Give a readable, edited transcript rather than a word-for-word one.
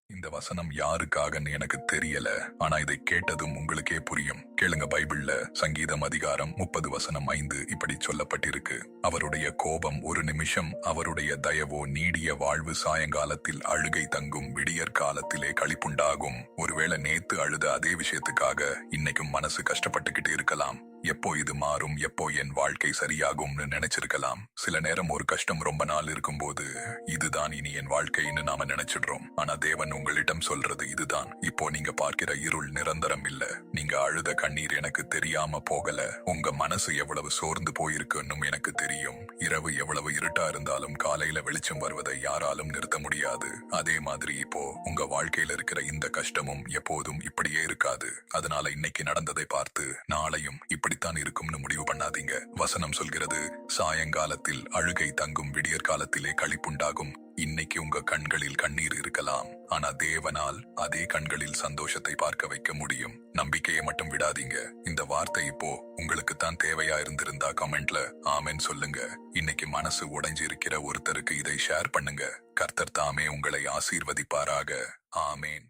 இந்த வசனம் யாருக்காகன்னு எனக்கு தெரியல. ஆனா இதை கேட்டதும் உங்களுக்கே புரியும். கேளுங்க. பைபிள்ல சங்கீதம் அதிகாரம் 30 வசனம் 5 இப்படி சொல்லப்பட்டிருக்கு. அவருடைய கோபம் ஒரு நிமிஷம், அவருடைய தயவோ நீடிய வாழ்வு. சாயங்காலத்தில் அழுகை தங்கும், விடியற் காலத்திலே களிப்புண்டாகும். ஒருவேளை நேத்து அழுத அதே விஷயத்துக்காக இன்னைக்கும் மனசு கஷ்டப்பட்டுக்கிட்டு இருக்கலாம். எப்போ இது மாறும், எப்போ என் வாழ்க்கை சரியாகும்னு நினைச்சிருக்கலாம். சில நேரம் ஒரு கஷ்டம் ரொம்ப நாள் இருக்கும்போது இதுதான் இனி என் வாழ்க்கைன்னு நாம நினைச்சிடுறோம். ஆனா தேவன் உங்களிடம் சொல்றது இதுதான். இப்போ நீங்க பார்க்கிற இருள் நிரந்தரம் இல்ல. நீங்க அழுத கண்ணீர் எனக்கு தெரியாம போகல. உங்க மனசு எவ்வளவு சோர்ந்து போயிருக்குன்னும் எனக்கு தெரியும். இரவு எவ்வளவு இருட்டா இருந்தாலும் காலையில வெளிச்சம் வருவதை யாராலும் நிறுத்த முடியாது. அதே மாதிரி இப்போ உங்க வாழ்க்கையில இருக்கிற இந்த கஷ்டமும் எப்போதும் இப்படியே இருக்காது. அதனால இன்னைக்கு நடந்ததை பார்த்து நாளையும் இப்படித்தான் இருக்கும்னு முடிவு பண்ணாதீங்க. வசனம் சொல்கிறது, சாயங்காலத்தில் அழுகை தங்கும், விடியற் காலத்திலே களிப்புண்டாகும். இன்னைக்கு உங்க கண்களில் கண்ணீர் இருக்கலாம். ஆனா தேவனால் அதே கண்களில் சந்தோஷத்தை பார்க்க வைக்க முடியும். நம்பிக்கையை மட்டும் விடாதீங்க. இந்த வார்த்தை இப்போ உங்களுக்கு தான் தேவையா இருந்திருந்தா கமெண்ட்ல ஆமென் சொல்லுங்க. இன்னைக்கு மனசு உடைஞ்சு இருக்கிற ஒருத்தருக்கு இதை ஷேர் பண்ணுங்க. கர்த்தர் தாமே உங்களை ஆசீர்வதிப்பாராக. ஆமேன்.